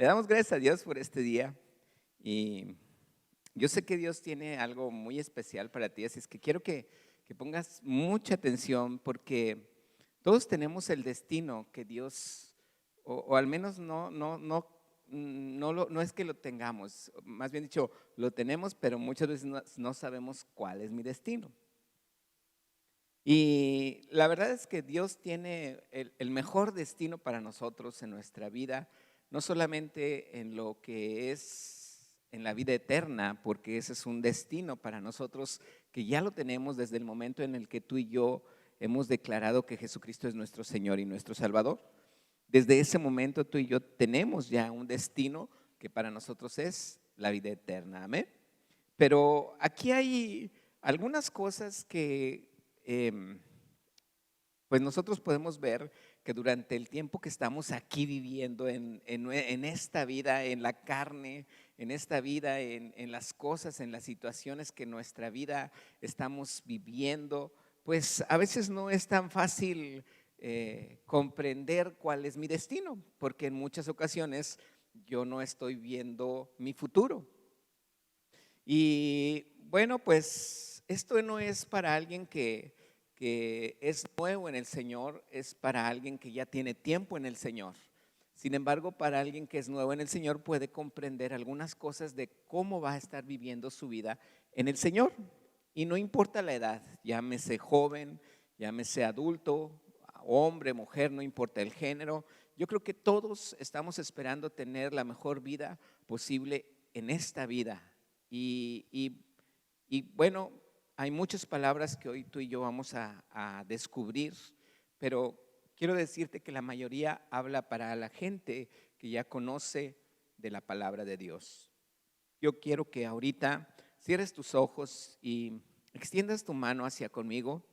Le damos gracias a Dios por este día y yo sé que Dios tiene algo muy especial para ti, así es que quiero que pongas mucha atención porque todos tenemos el destino que Dios, o al menos no es que lo tengamos, más bien dicho, lo tenemos, pero muchas veces no sabemos cuál es mi destino. Y la verdad es que Dios tiene el mejor destino para nosotros en nuestra vida, no solamente en lo que es en la vida eterna, porque ese es un destino para nosotros que ya lo tenemos desde el momento en el que tú y yo hemos declarado que Jesucristo es nuestro Señor y nuestro Salvador. Desde ese momento tú y yo tenemos ya un destino que para nosotros es la vida eterna. Amén. Pero aquí hay algunas cosas que em, pues nosotros podemos ver que durante el tiempo que estamos aquí viviendo en esta vida, en la carne, en esta vida, en las cosas, en las situaciones que en nuestra vida estamos viviendo, pues a veces no es tan fácil comprender cuál es mi destino, porque en muchas ocasiones yo no estoy viendo mi futuro. Y bueno, pues esto no es para alguien que es nuevo en el Señor, es para alguien que ya tiene tiempo en el Señor. Sin embargo, para alguien que es nuevo en el Señor puede comprender algunas cosas de cómo va a estar viviendo su vida en el Señor. Y no importa la edad, llámese joven, llámese adulto, hombre, mujer, no importa el género. Yo creo que todos estamos esperando tener la mejor vida posible en esta vida. Y bueno, hay muchas palabras que hoy tú y yo vamos a descubrir, pero quiero decirte que la mayoría habla para la gente que ya conoce de la palabra de Dios. Yo quiero que ahorita cierres tus ojos y extiendas tu mano hacia conmigo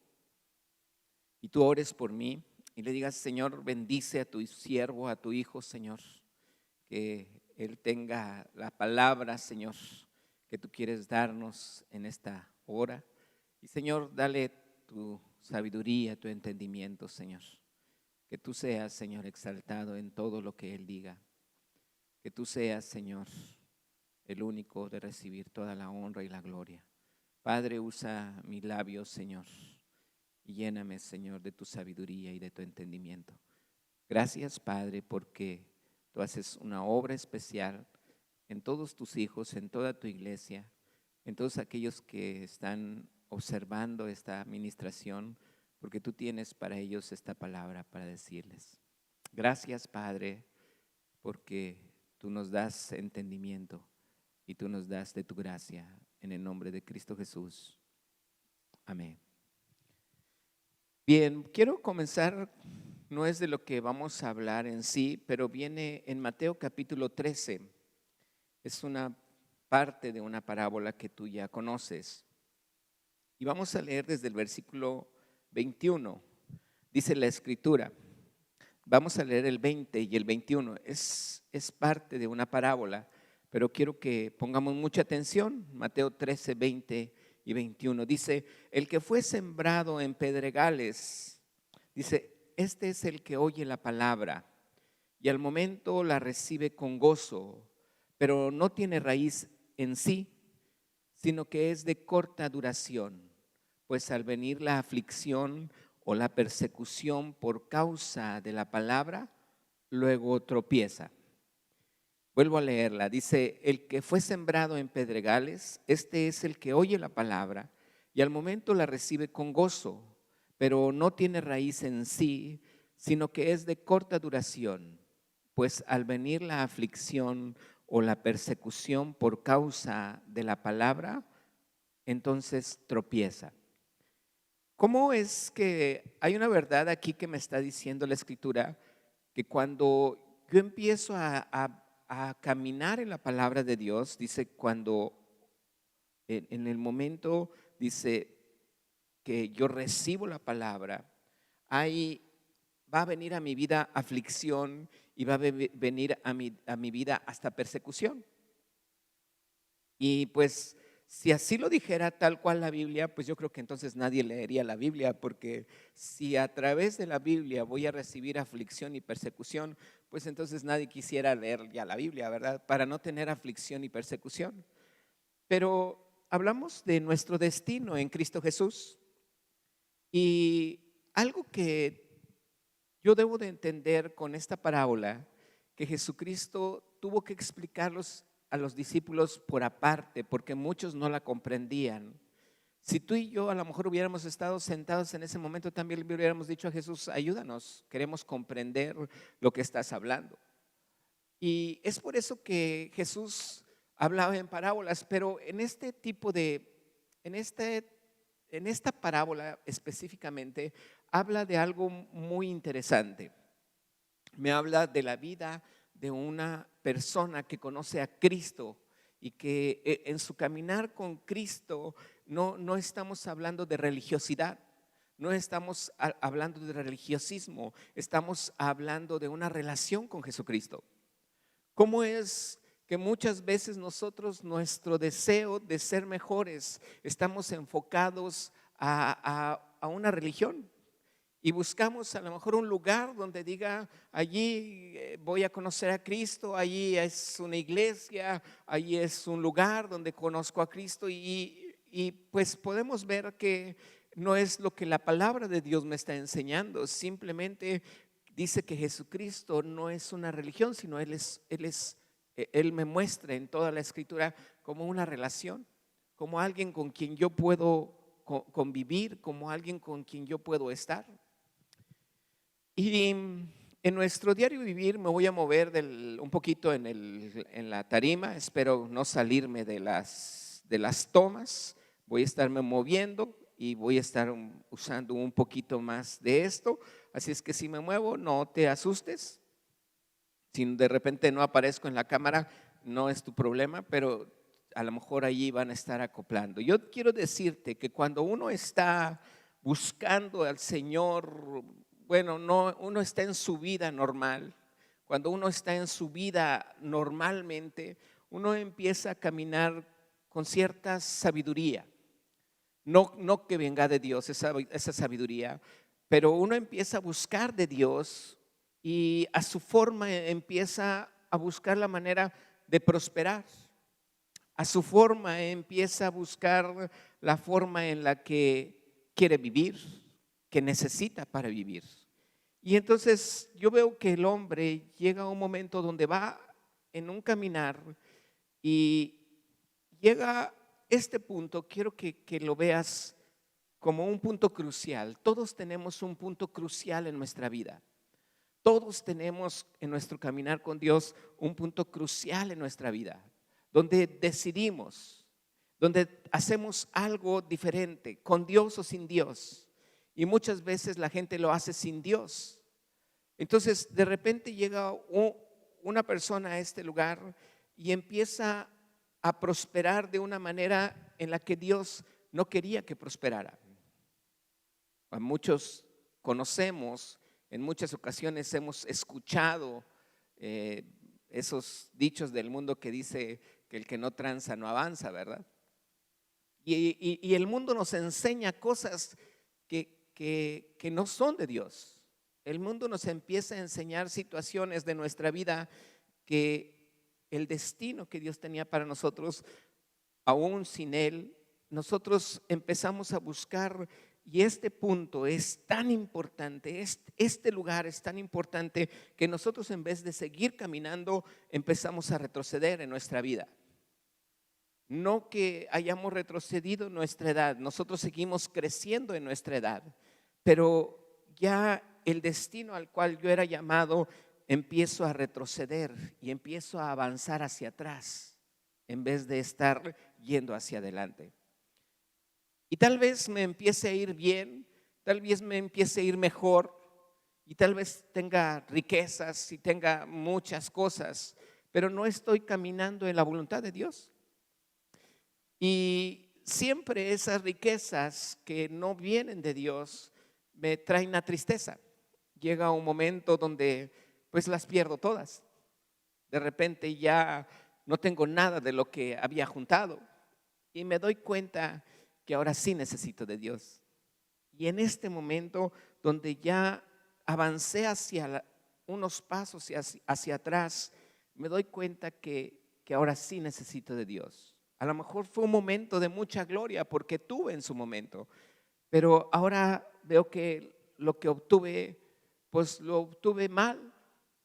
y tú ores por mí y le digas: Señor, bendice a tu siervo, a tu hijo, Señor, que él tenga la palabra, Señor, que tú quieres darnos en esta hora. Y Señor, dale tu sabiduría, tu entendimiento, Señor. Que tú seas, Señor, exaltado en todo lo que él diga. Que tú seas, Señor, el único de recibir toda la honra y la gloria. Padre, usa mis labios, Señor, y lléname, Señor, de tu sabiduría y de tu entendimiento. Gracias, Padre, porque tú haces una obra especial en todos tus hijos, en toda tu iglesia, en todos aquellos que están observando esta administración, porque tú tienes para ellos esta palabra para decirles. Gracias, Padre, porque tú nos das entendimiento y tú nos das de tu gracia, en el nombre de Cristo Jesús. Amén. Bien, quiero comenzar, no es de lo que vamos a hablar en sí, pero viene en Mateo capítulo 13. Es una parte de una parábola que tú ya conoces. Y vamos a leer desde el versículo 21. Dice la escritura. Vamos a leer el 20 y el 21. Es parte de una parábola, pero quiero que pongamos mucha atención. Mateo 13, 20 y 21. Dice: el que fue sembrado en pedregales, dice, este es el que oye la palabra y al momento la recibe con gozo, pero no tiene raíz en sí, sino que es de corta duración, pues al venir la aflicción o la persecución por causa de la palabra, luego tropieza. Vuelvo a leerla. Dice: el que fue sembrado en pedregales, este es el que oye la palabra y al momento la recibe con gozo, pero no tiene raíz en sí, sino que es de corta duración, pues al venir la aflicción o la persecución por causa de la palabra, entonces tropieza. ¿Cómo es que hay una verdad aquí que me está diciendo la escritura? Que cuando yo empiezo a caminar en la palabra de Dios, dice, cuando en el momento, dice, que yo recibo la palabra, ahí va a venir a mi vida aflicción y va a venir a mi vida hasta persecución. Y pues Si así lo dijera tal cual la Biblia, pues yo creo que entonces nadie leería la Biblia, porque si a través de la Biblia voy a recibir aflicción y persecución, pues entonces nadie quisiera leer ya la Biblia, ¿verdad? Para no tener aflicción y persecución. Pero hablamos de nuestro destino en Cristo Jesús, y algo que yo debo de entender con esta parábola, que Jesucristo tuvo que explicarlos a los discípulos por aparte, porque muchos no la comprendían. Si tú y yo a lo mejor hubiéramos estado sentados en ese momento, también le hubiéramos dicho a Jesús: ayúdanos, queremos comprender lo que estás hablando. Y es por eso que Jesús hablaba en parábolas, pero en esta parábola específicamente habla de algo muy interesante. Me habla de la vida de una persona que conoce a Cristo y que en su caminar con Cristo no estamos hablando de religiosidad, no estamos hablando de religiosismo, estamos hablando de una relación con Jesucristo. ¿Cómo es que muchas veces nosotros, nuestro deseo de ser mejores, estamos enfocados a una religión? Y buscamos a lo mejor un lugar donde diga: allí voy a conocer a Cristo, allí es una iglesia, allí es un lugar donde conozco a Cristo, y pues podemos ver que no es lo que la palabra de Dios me está enseñando. Simplemente dice que Jesucristo no es una religión, sino Él me muestra en toda la Escritura como una relación, como alguien con quien yo puedo convivir, como alguien con quien yo puedo estar. Y en nuestro diario vivir me voy a mover un poquito en la tarima. Espero no salirme de las tomas. Voy a estarme moviendo y voy a estar usando un poquito más de esto. Así es que si me muevo, no te asustes. Si de repente no aparezco en la cámara, no es tu problema, pero a lo mejor allí van a estar acoplando. Yo quiero decirte que cuando uno está buscando al Señor, bueno, no, uno está en su vida normal. Cuando uno está en su vida normalmente, uno empieza a caminar con cierta sabiduría. No que venga de Dios esa sabiduría, pero uno empieza a buscar de Dios y a su forma empieza a buscar la manera de prosperar. A su forma empieza a buscar la forma en la que quiere vivir, que necesita para vivir. Y entonces yo veo que el hombre llega a un momento donde va en un caminar y llega este punto. Quiero que lo veas como un punto crucial. Todos tenemos un punto crucial en nuestra vida. Todos tenemos en nuestro caminar con Dios un punto crucial en nuestra vida, donde decidimos, donde hacemos algo diferente, con Dios o sin Dios. Y muchas veces la gente lo hace sin Dios. Entonces de repente llega una persona a este lugar y empieza a prosperar de una manera en la que Dios no quería que prosperara. A muchos conocemos, en muchas ocasiones hemos escuchado esos dichos del mundo que dice que el que no tranza no avanza, ¿verdad? Y el mundo nos enseña cosas que no son de Dios. El mundo nos empieza a enseñar situaciones de nuestra vida que el destino que Dios tenía para nosotros, aún sin Él, nosotros empezamos a buscar. Y este punto es tan importante, este lugar es tan importante, que nosotros, en vez de seguir caminando, empezamos a retroceder en nuestra vida. No que hayamos retrocedido en nuestra edad, nosotros seguimos creciendo en nuestra edad, pero ya el destino al cual yo era llamado, empiezo a retroceder y empiezo a avanzar hacia atrás en vez de estar yendo hacia adelante. Y tal vez me empiece a ir bien, tal vez me empiece a ir mejor, y tal vez tenga riquezas y tenga muchas cosas, pero no estoy caminando en la voluntad de Dios. Y siempre esas riquezas que no vienen de Dios me traen una tristeza. Llega un momento donde pues las pierdo todas. De repente ya no tengo nada de lo que había juntado. y me doy cuenta que ahora sí necesito de Dios. Y en este momento donde ya avancé hacia unos pasos hacia atrás, me doy cuenta que ahora sí necesito de Dios. A lo mejor fue un momento de mucha gloria porque tuve en su momento, pero ahora veo que lo que obtuve, pues lo obtuve mal.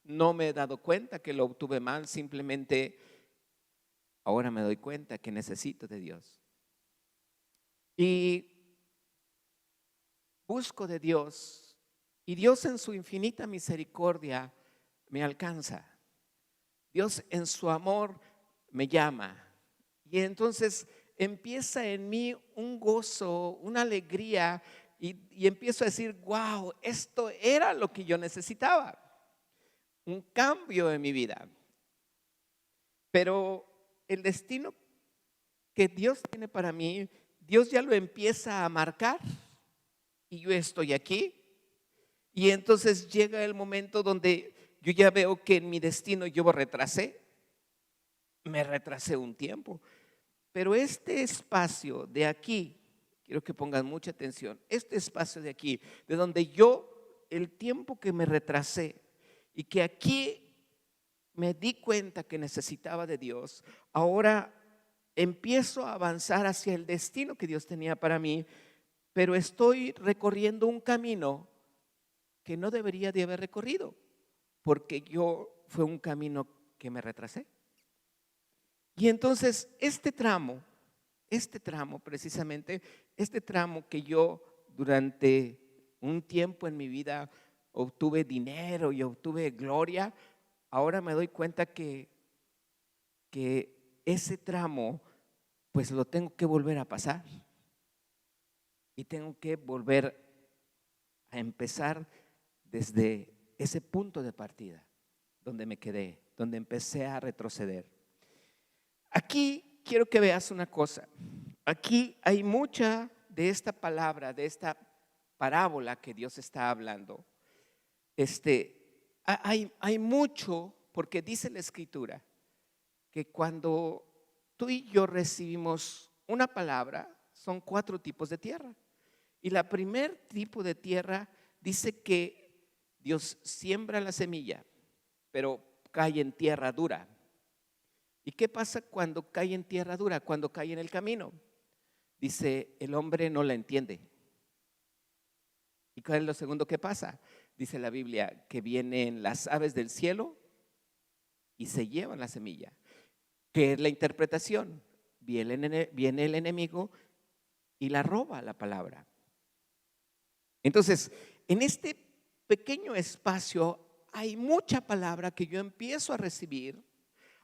No me he dado cuenta que lo obtuve mal, simplemente ahora me doy cuenta que necesito de Dios. Y busco de Dios, y Dios en su infinita misericordia me alcanza. Dios en su amor me llama. Y entonces empieza en mí un gozo, una alegría, y empiezo a decir, wow, esto era lo que yo necesitaba. Un cambio en mi vida. Pero el destino que Dios tiene para mí, Dios ya lo empieza a marcar y yo estoy aquí. Y entonces llega el momento donde yo ya veo que en mi destino yo me retrasé un tiempo. Pero este espacio de aquí, quiero que pongan mucha atención, este espacio de aquí, de donde yo, el tiempo que me retrasé y que aquí me di cuenta que necesitaba de Dios, ahora empiezo a avanzar hacia el destino que Dios tenía para mí, pero estoy recorriendo un camino que no debería de haber recorrido, porque fue un camino que me retrasé. Y entonces este tramo precisamente, este tramo que yo durante un tiempo en mi vida obtuve dinero y obtuve gloria, ahora me doy cuenta que ese tramo pues lo tengo que volver a pasar y tengo que volver a empezar desde ese punto de partida donde me quedé, donde empecé a retroceder. Aquí quiero que veas una cosa. Aquí hay mucha de esta palabra, de esta parábola que Dios está hablando. Hay mucho, porque dice la Escritura que cuando tú y yo recibimos una palabra, son 4 tipos de tierra. Y la primer tipo de tierra dice que Dios siembra la semilla, pero cae en tierra dura. ¿Y qué pasa cuando cae en tierra dura? Cuando cae en el camino. Dice, el hombre no la entiende. ¿Y cuál es lo segundo que pasa? Dice la Biblia que vienen las aves del cielo y se llevan la semilla. ¿Qué es la interpretación? Viene el enemigo y la roba la palabra. Entonces, en este pequeño espacio hay mucha palabra que yo empiezo a recibir.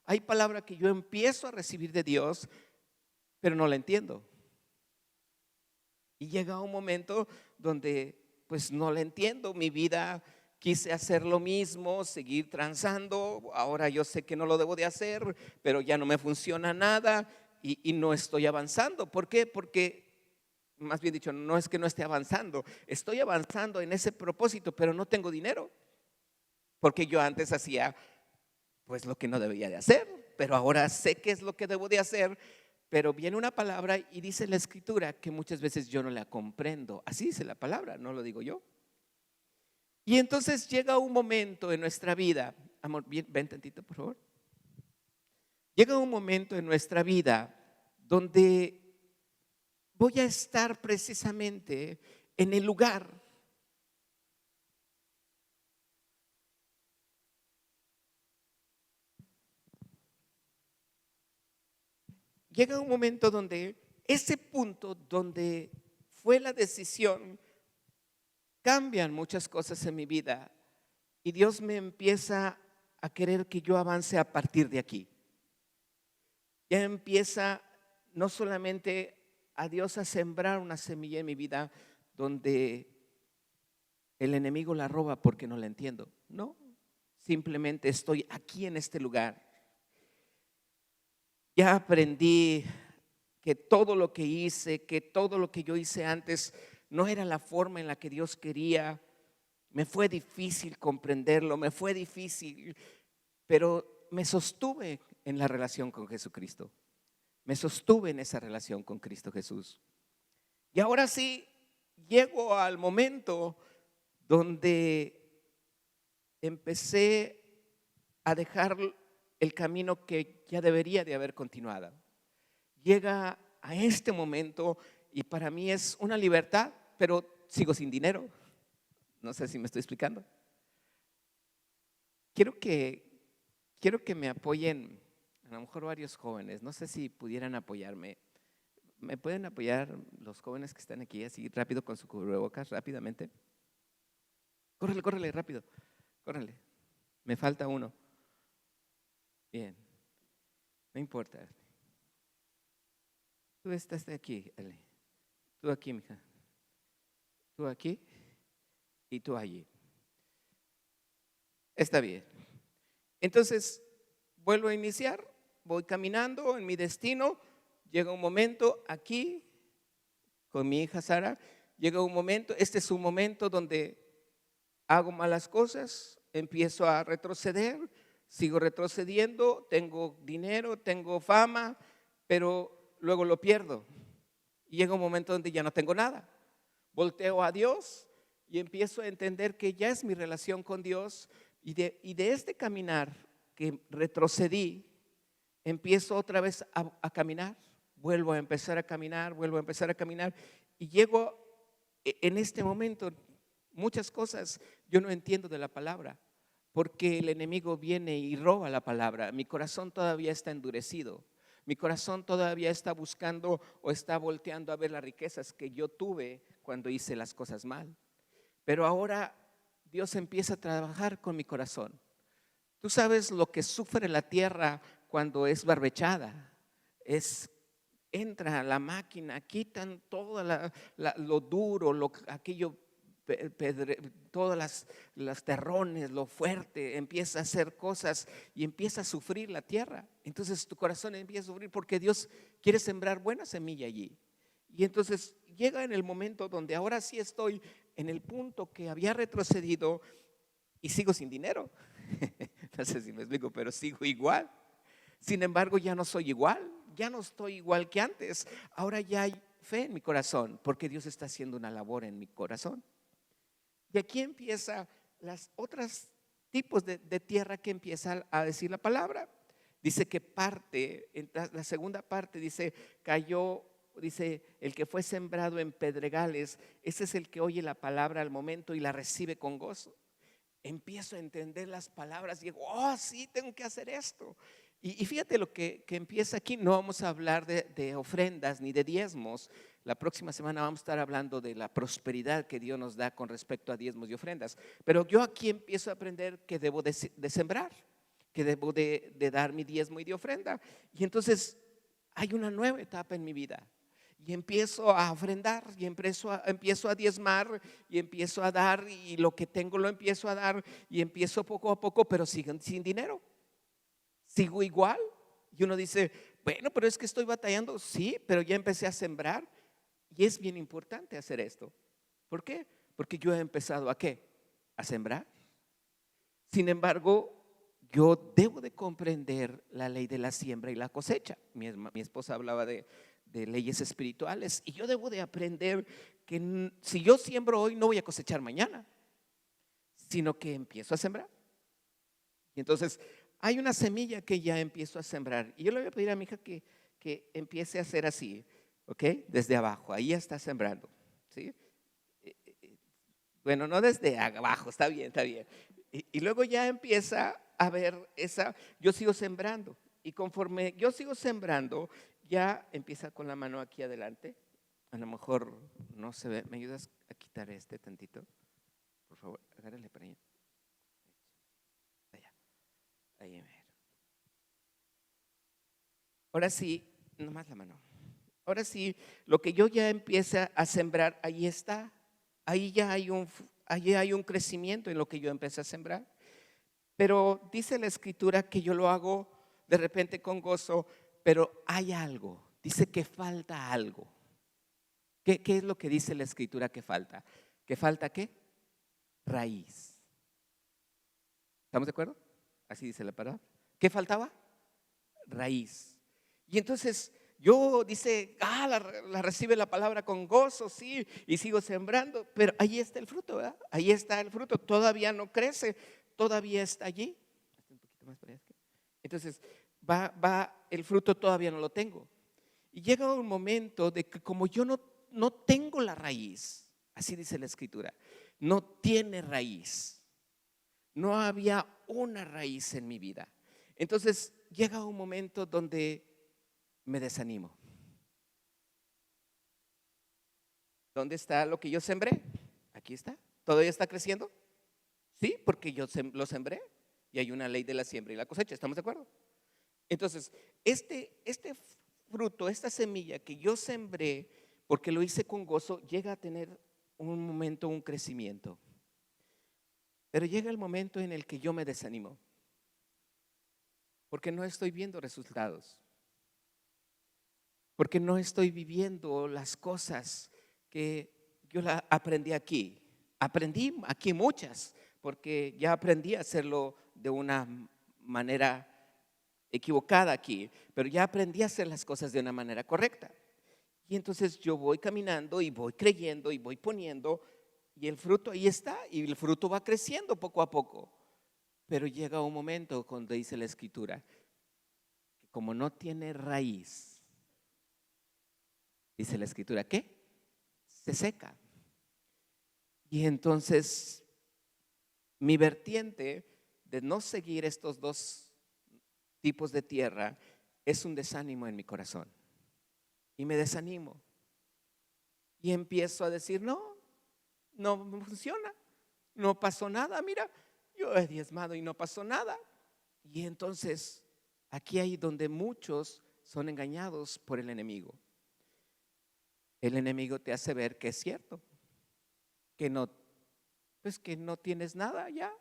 Hay palabra que yo empiezo a recibir de Dios, pero no la entiendo. Y llega un momento donde pues no la entiendo. Mi vida quise hacer lo mismo, seguir transando. Ahora yo sé que no lo debo de hacer, pero ya no me funciona nada y no estoy avanzando. ¿Por qué? Porque, más bien dicho, no es que no esté avanzando. Estoy avanzando en ese propósito, pero no tengo dinero. Porque yo antes hacía pues lo que no debía de hacer, pero ahora sé qué es lo que debo de hacer. Pero viene una palabra y dice la Escritura que muchas veces yo no la comprendo. Así dice la palabra, no lo digo yo. Y entonces llega un momento en nuestra vida, amor, ven tantito por favor. Llega un momento en nuestra vida donde voy a estar precisamente en el lugar llega un momento donde ese punto donde fue la decisión, cambian muchas cosas en mi vida y Dios me empieza a querer que yo avance a partir de aquí. Ya empieza no solamente a Dios a sembrar una semilla en mi vida donde el enemigo la roba porque no la entiendo. No, simplemente estoy aquí en este lugar. Ya aprendí que todo lo que hice, que todo lo que yo hice antes no era la forma en la que Dios quería. Me fue difícil comprenderlo, me fue difícil, pero me sostuve en la relación con Jesucristo. Me sostuve en esa relación con Cristo Jesús. Y ahora sí, llego al momento donde empecé a dejar el camino que ya debería de haber continuado. Llega a este momento y para mí es una libertad, pero sigo sin dinero. No sé si me estoy explicando. Quiero que me apoyen, a lo mejor varios jóvenes. No sé si pudieran apoyarme. ¿Me pueden apoyar los jóvenes que están aquí así rápido con su cubrebocas, rápidamente? Córrele, córrele, rápido. Córrele. Me falta uno. Bien. No importa. Tú estás de aquí, Eli. Tú aquí, mija. Tú aquí y tú allí. Está bien. Entonces, vuelvo a iniciar. Voy caminando en mi destino. Llega un momento aquí con mi hija Sara. Llega un momento, este es un momento donde hago malas cosas, empiezo a retroceder, sigo retrocediendo, tengo dinero, tengo fama, pero luego lo pierdo. Y llega un momento donde ya no tengo nada. Volteo a Dios y empiezo a entender que ya es mi relación con Dios y de este caminar que retrocedí, empiezo otra vez a caminar, vuelvo a empezar a caminar, vuelvo a empezar a caminar y llego en este momento. Muchas cosas yo no entiendo de la palabra porque el enemigo viene y roba la palabra. Mi corazón todavía está endurecido. Mi corazón todavía está buscando o está volteando a ver las riquezas que yo tuve cuando hice las cosas mal. Pero ahora Dios empieza a trabajar con mi corazón. Tú sabes lo que sufre la tierra cuando es barbechada. Entra a la máquina, quitan todo lo duro, aquello, todas las terrones, lo fuerte, empieza a hacer cosas y empieza a sufrir la tierra. Entonces tu corazón empieza a sufrir porque Dios quiere sembrar buena semilla allí. Y entonces llega en el momento donde ahora sí estoy en el punto que había retrocedido y sigo sin dinero. No sé si me explico, pero sigo igual. Sin embargo, ya no soy igual, ya no estoy igual que antes. Ahora ya hay fe en mi corazón porque Dios está haciendo una labor en mi corazón. Y aquí empieza las otras tipos de tierra que empieza a decir la palabra. Dice que parte, en la segunda parte dice, cayó, dice, el que fue sembrado en pedregales, ese es el que oye la palabra al momento y la recibe con gozo. Empiezo a entender las palabras y digo, oh sí, tengo que hacer esto. Y fíjate lo que empieza aquí. No vamos a hablar de ofrendas ni de diezmos. La próxima semana vamos a estar hablando de la prosperidad que Dios nos da con respecto a diezmos y ofrendas. Pero yo aquí empiezo a aprender que debo de sembrar, que debo de dar mi diezmo y de ofrenda. Y entonces hay una nueva etapa en mi vida. Y empiezo a ofrendar y empiezo a diezmar y empiezo a dar y lo que tengo lo empiezo a dar y empiezo poco a poco, pero sigo sin dinero. Sigo igual. Y uno dice, bueno, pero es que estoy batallando. Sí, pero ya empecé a sembrar y es bien importante hacer esto. ¿Por qué? Porque yo he empezado ¿a qué? A sembrar. Sin embargo, yo debo de comprender la ley de la siembra y la cosecha. Mi esposa hablaba de leyes espirituales y yo debo de aprender que si yo siembro hoy no voy a cosechar mañana, sino que empiezo a sembrar. Y entonces hay una semilla que ya empiezo a sembrar y yo le voy a pedir a mi hija que empiece a hacer así, ¿ok? Desde abajo, ahí ya está sembrando, ¿sí? Bueno, no desde abajo, está bien, está bien. Y luego ya empieza a ver yo sigo sembrando y conforme yo sigo sembrando, ya empieza con la mano aquí adelante. A lo mejor no se ve. ¿Me ayudas a quitar este tantito? Por favor, agárrale para allá. Allá. Ahí. Ahora sí, nomás la mano. Ahora sí, lo que yo ya empiece a sembrar, ahí está. Ahí ya hay un crecimiento en lo que yo empecé a sembrar. Pero dice la escritura que yo lo hago de repente con gozo, pero hay algo. Dice que falta algo. ¿Qué es lo que dice la escritura que falta? ¿Que falta qué? Raíz. ¿Estamos de acuerdo? Así dice la palabra. ¿Qué faltaba? Raíz. Y entonces yo dice, la recibe la palabra con gozo, sí, y sigo sembrando, pero ahí está el fruto, ¿verdad? Ahí está el fruto, todavía no crece, todavía está allí. Un poquito más para allá. Entonces, el fruto todavía no lo tengo. Y llega un momento de que como yo no tengo la raíz, así dice la escritura, no tiene raíz. No había una raíz en mi vida. Entonces llega un momento donde me desanimo. ¿Dónde está lo que yo sembré? Aquí está. ¿Todavía está creciendo? Sí, porque yo lo sembré y hay una ley de la siembra y la cosecha. ¿Estamos de acuerdo? Entonces, este fruto, esta semilla que yo sembré, porque lo hice con gozo, llega a tener un momento, un crecimiento. Pero llega el momento en el que yo me desanimo, porque no estoy viendo resultados, porque no estoy viviendo las cosas que yo aprendí aquí. Aprendí aquí muchas, porque ya aprendí a hacerlo de una manera equivocada aquí, pero ya aprendí a hacer las cosas de una manera correcta. Y entonces yo voy caminando y voy creyendo y voy poniendo, y el fruto ahí está, y el fruto va creciendo poco a poco. Pero llega un momento cuando dice la escritura que como no tiene raíz, dice la escritura, ¿qué? Se seca. Y entonces mi vertiente de no seguir estos dos tipos de tierra es un desánimo en mi corazón. Y me desanimo. Y empiezo a decir, no funciona, no pasó nada, mira, yo he diezmado y no pasó nada. Y entonces aquí hay donde muchos son engañados por el enemigo. El enemigo te hace ver que es cierto, pues que no tienes nada ya.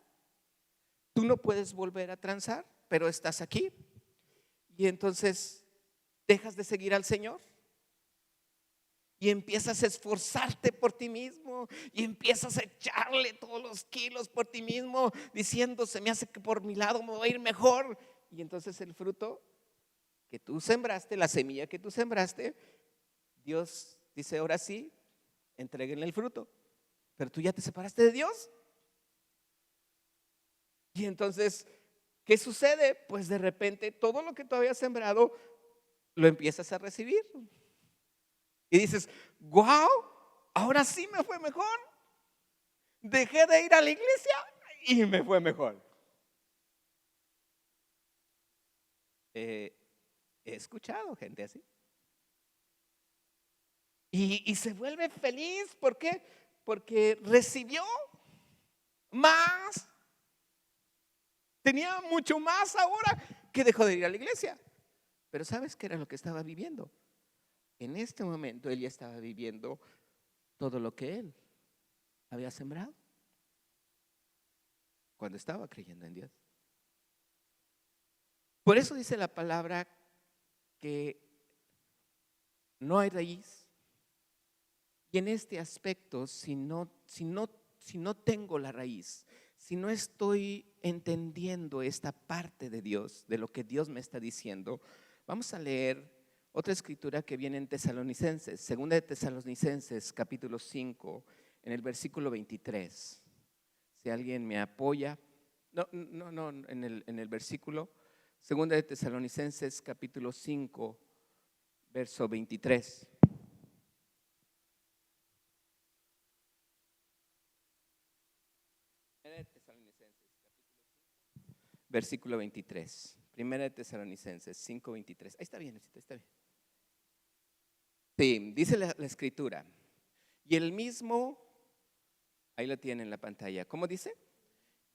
Tú no puedes volver a transar, pero estás aquí. Y entonces dejas de seguir al Señor y empiezas a esforzarte por ti mismo y empiezas a echarle todos los kilos por ti mismo, diciendo, se me hace que por mi lado me va a ir mejor. Y entonces el fruto que tú sembraste, la semilla que tú sembraste, Dios dice, ahora sí, entréguenle el fruto. Pero tú ya te separaste de Dios. Y entonces, ¿qué sucede? Pues de repente todo lo que tú habías sembrado lo empiezas a recibir. Y dices, wow, ahora sí me fue mejor. Dejé de ir a la iglesia y me fue mejor. He escuchado gente así. Y se vuelve feliz. ¿Por qué? Porque recibió más. Tenía mucho más ahora que dejó de ir a la iglesia. Pero ¿sabes qué era lo que estaba viviendo? En este momento él ya estaba viviendo todo lo que él había sembrado cuando estaba creyendo en Dios. Por eso dice la palabra que no hay raíz. Y en este aspecto, si no tengo la raíz, si no estoy entendiendo esta parte de Dios, de lo que Dios me está diciendo, vamos a leer otra escritura que viene en Tesalonicenses, segunda de Tesalonicenses, capítulo 5, en el versículo 23. Si alguien me apoya, en el versículo, segunda de Tesalonicenses, capítulo 5, verso 23. Versículo 23. Primera de Tesalonicenses 5:23. Ahí está bien, está bien. Sí, dice la escritura. Y el mismo, ahí lo tiene en la pantalla. ¿Cómo dice?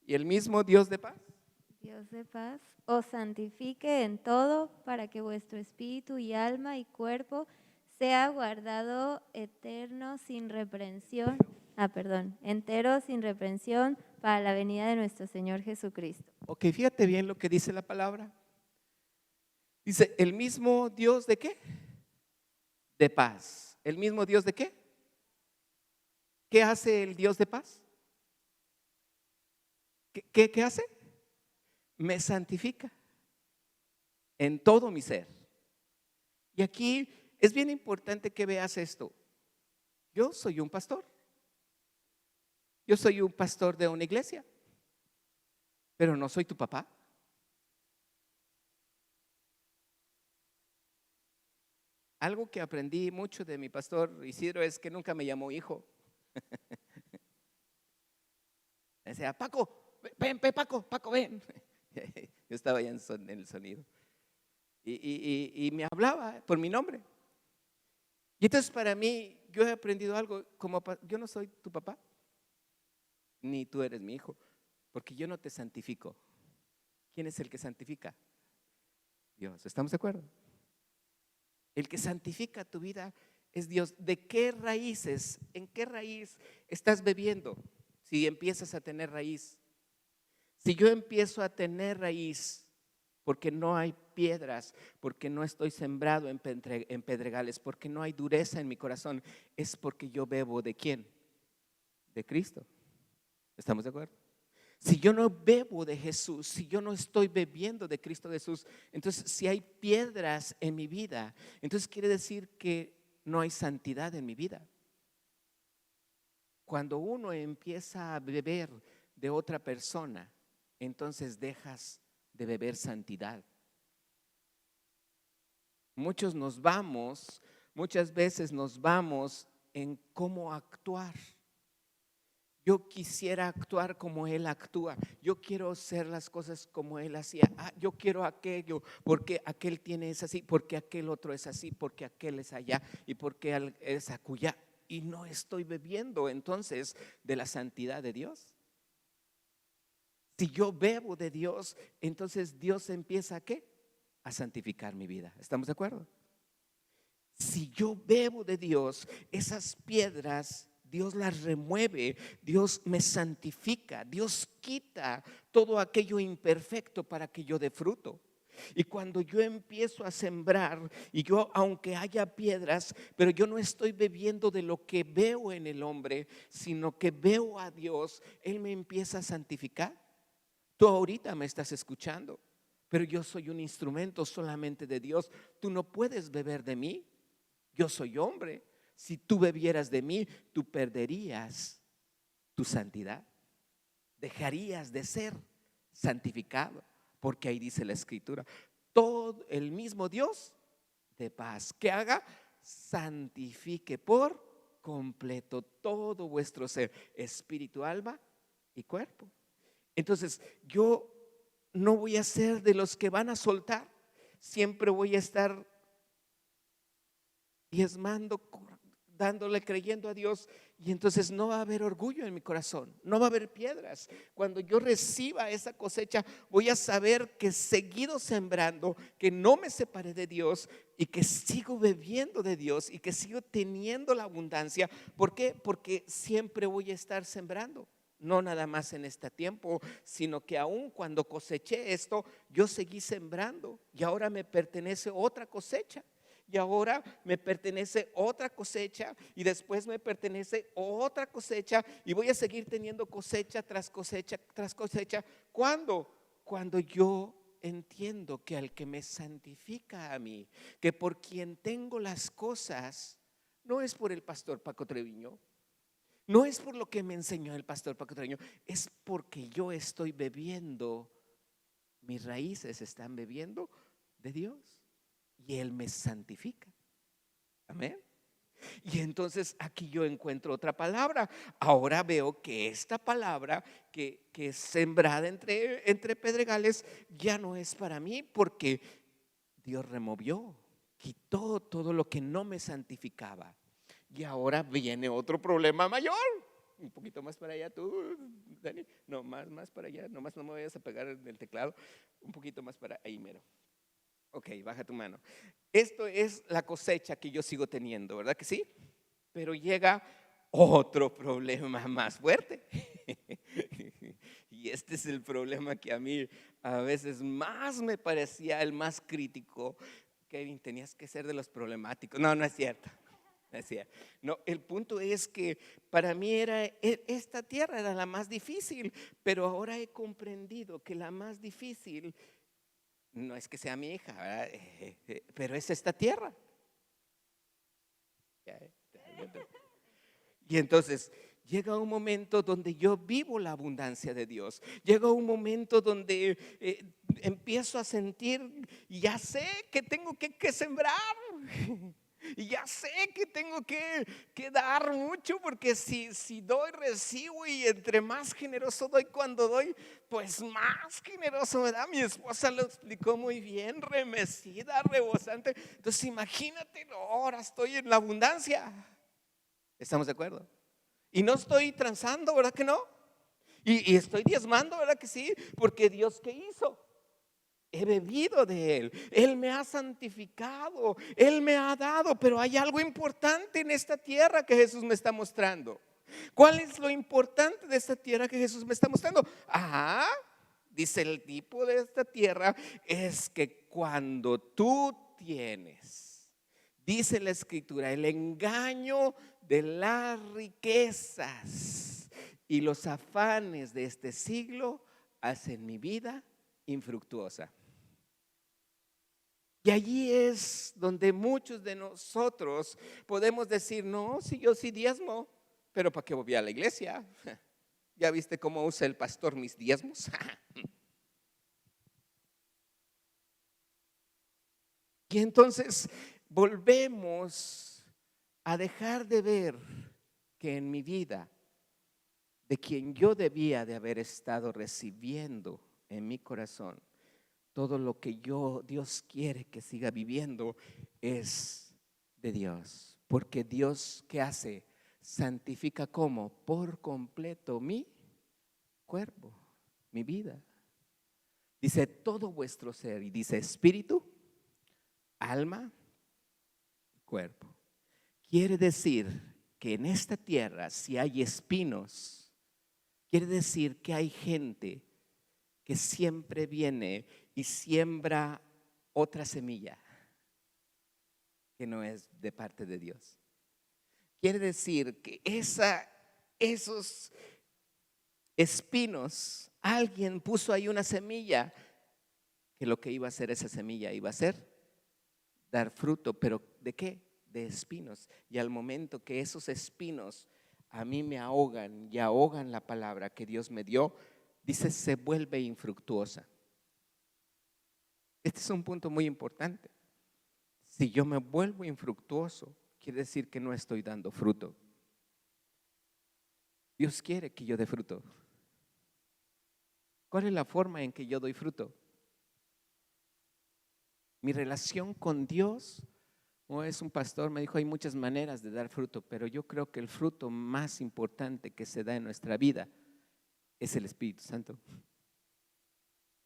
Y el mismo Dios de paz. Dios de paz os santifique en todo para que vuestro espíritu y alma y cuerpo sea guardado eterno sin reprensión. Entero sin reprensión para la venida de nuestro Señor Jesucristo. Ok, fíjate bien lo que dice la palabra. Dice, el mismo Dios de qué? De paz. ¿El mismo Dios de qué? ¿Qué hace el Dios de paz? ¿Qué hace? Me santifica en todo mi ser. Y aquí es bien importante que veas esto. Yo soy un pastor. Yo soy un pastor de una iglesia, pero no soy tu papá. Algo que aprendí mucho de mi pastor Isidro es que nunca me llamó hijo. Decía, Paco, ven, Paco, ven. Yo estaba ya en el sonido. Y me hablaba por mi nombre. Y entonces para mí, yo he aprendido algo, como yo no soy tu papá, ni tú eres mi hijo, porque yo no te santifico. ¿Quién es el que santifica? Dios, ¿estamos de acuerdo? El que santifica tu vida es Dios. ¿De qué raíces, en qué raíz estás bebiendo? Si empiezas a tener raíz. Si yo empiezo a tener raíz, porque no hay piedras, porque no estoy sembrado en pedregales, porque no hay dureza en mi corazón, es porque yo bebo ¿de quién? De Cristo. ¿Estamos de acuerdo? Si yo no bebo de Jesús, si yo no estoy bebiendo de Cristo Jesús, entonces si hay piedras en mi vida, entonces quiere decir que no hay santidad en mi vida. Cuando uno empieza a beber de otra persona, entonces dejas de beber santidad. Muchas veces nos vamos en cómo actuar. Yo quisiera actuar como él actúa. Yo quiero hacer las cosas como él hacía. Yo quiero aquello porque aquel tiene es así, porque aquel otro es así, porque aquel es allá y porque es acullá. Y no estoy bebiendo entonces de la santidad de Dios. Si yo bebo de Dios, entonces Dios empieza ¿a qué? A santificar mi vida. ¿Estamos de acuerdo? Si yo bebo de Dios, esas piedras Dios las remueve, Dios me santifica, Dios quita todo aquello imperfecto para que yo dé fruto. Y cuando yo empiezo a sembrar, y yo aunque haya piedras, pero yo no estoy bebiendo de lo que veo en el hombre, sino que veo a Dios, Él me empieza a santificar. Tú ahorita me estás escuchando, pero yo soy un instrumento solamente de Dios. Tú no puedes beber de mí. Yo soy hombre. Si tú bebieras de mí, tú perderías tu santidad. Dejarías de ser santificado, porque ahí dice la Escritura, todo el mismo Dios de paz, que haga, santifique por completo todo vuestro ser, espíritu, alma y cuerpo. Entonces, yo no voy a ser de los que van a soltar, siempre voy a estar diezmando, dándole, creyendo a Dios, y entonces no va a haber orgullo en mi corazón, no va a haber piedras. Cuando yo reciba esa cosecha, voy a saber que seguido sembrando, que no me separé de Dios y que sigo bebiendo de Dios y que sigo teniendo la abundancia. ¿Por qué? Porque siempre voy a estar sembrando. No nada más en este tiempo, sino que aún cuando coseché esto, yo seguí sembrando y ahora me pertenece otra cosecha. Y ahora me pertenece otra cosecha y después me pertenece otra cosecha y voy a seguir teniendo cosecha tras cosecha tras cosecha. ¿Cuándo? Cuando yo entiendo que al que me santifica a mí, que por quien tengo las cosas, no es por el pastor Paco Treviño, no es por lo que me enseñó el pastor Paco Treviño, es porque yo estoy bebiendo, mis raíces están bebiendo de Dios. Y Él me santifica. Amén. Y entonces aquí yo encuentro otra palabra. Ahora veo que esta palabra que es sembrada entre pedregales ya no es para mí, porque Dios removió, quitó todo lo que no me santificaba. Y ahora viene otro problema mayor. Un poquito más para allá tú, Dani. No, más para allá. Nomás no me vayas a pegar en el teclado. Un poquito más para ahí mero. Ok, baja tu mano. Esto es la cosecha que yo sigo teniendo, ¿verdad que sí? Pero llega otro problema más fuerte. Y este es el problema que a mí a veces más me parecía el más crítico. Kevin, tenías que ser de los problemáticos. No, no es cierto. No es cierto. No, el punto es que para mí esta tierra era la más difícil, pero ahora he comprendido que la más difícil no es que sea mi hija, ¿verdad? Pero es esta tierra. Y entonces llega un momento donde yo vivo la abundancia de Dios. Llega un momento donde empiezo a sentir, ya sé que tengo que sembrar. Y ya sé que tengo que dar mucho, porque si doy, recibo, y entre más generoso doy cuando doy, pues más generoso me da. Mi esposa lo explicó muy bien: remecida, rebosante. Entonces imagínate, ahora estoy en la abundancia. ¿Estamos de acuerdo? Y no estoy transando, ¿verdad que no? Y estoy diezmando, ¿verdad que sí? Porque Dios, ¿qué hizo? He bebido de Él, Él me ha santificado, Él me ha dado. Pero hay algo importante en esta tierra que Jesús me está mostrando. ¿Cuál es lo importante de esta tierra que Jesús me está mostrando? Dice: el tipo de esta tierra es que cuando tú tienes, dice la Escritura, el engaño de las riquezas y los afanes de este siglo hacen mi vida infructuosa. Y allí es donde muchos de nosotros podemos decir: no, si yo sí diezmo, pero ¿para qué voy a la iglesia? ¿Ya viste cómo usa el pastor mis diezmos? Y entonces volvemos a dejar de ver que en mi vida, de quien yo debía de haber estado recibiendo en mi corazón, todo lo que Dios quiere que siga viviendo es de Dios. Porque Dios, ¿qué hace? Santifica ¿cómo? Por completo mi cuerpo, mi vida. Dice todo vuestro ser, y dice espíritu, alma, cuerpo. Quiere decir que en esta tierra, si hay espinos, quiere decir que hay gente que siempre viene y siembra otra semilla que no es de parte de Dios. Quiere decir que esos espinos, alguien puso ahí una semilla, que lo que iba a hacer esa semilla iba a ser dar fruto. ¿Pero de qué? De espinos. Y al momento que esos espinos a mí me ahogan y ahogan la palabra que Dios me dio, dice, se vuelve infructuosa. Este es un punto muy importante. Si yo me vuelvo infructuoso, quiere decir que no estoy dando fruto. Dios quiere que yo dé fruto. ¿Cuál es la forma en que yo doy fruto? Mi relación con Dios, o es un pastor, me dijo, hay muchas maneras de dar fruto, pero yo creo que el fruto más importante que se da en nuestra vida es el Espíritu Santo.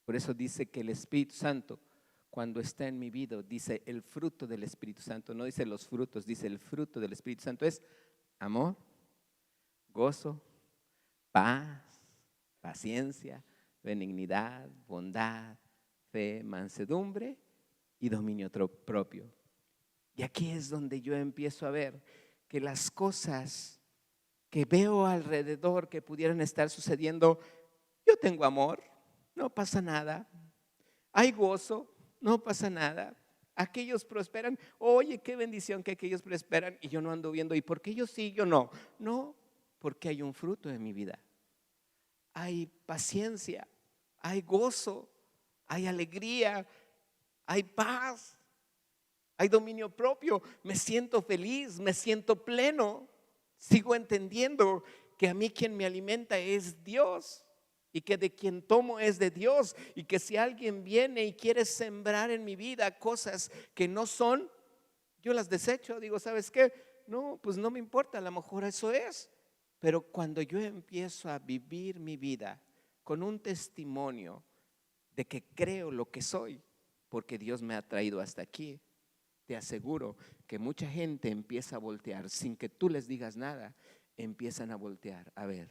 Por eso dice que el Espíritu Santo, cuando está en mi vida, dice el fruto del Espíritu Santo, no dice los frutos, dice el fruto del Espíritu Santo es amor, gozo, paz, paciencia, benignidad, bondad, fe, mansedumbre y dominio propio. Y aquí es donde yo empiezo a ver que las cosas que veo alrededor que pudieran estar sucediendo, yo tengo amor, no pasa nada. Hay gozo, no pasa nada. Aquellos prosperan, oye, qué bendición que aquellos prosperan, y yo no ando viendo, ¿y por qué yo sí, yo no? No, porque hay un fruto en mi vida. Hay paciencia, hay gozo, hay alegría, hay paz, hay dominio propio. Me siento feliz, me siento pleno. Sigo entendiendo que a mí quien me alimenta es Dios, y que de quien tomo es de Dios, y que si alguien viene y quiere sembrar en mi vida cosas que no son, yo las desecho. Digo, ¿sabes qué? No, pues no me importa, a lo mejor eso es. Pero cuando yo empiezo a vivir mi vida con un testimonio de que creo lo que soy, porque Dios me ha traído hasta aquí, te aseguro que mucha gente empieza a voltear sin que tú les digas nada. Empiezan a voltear a ver,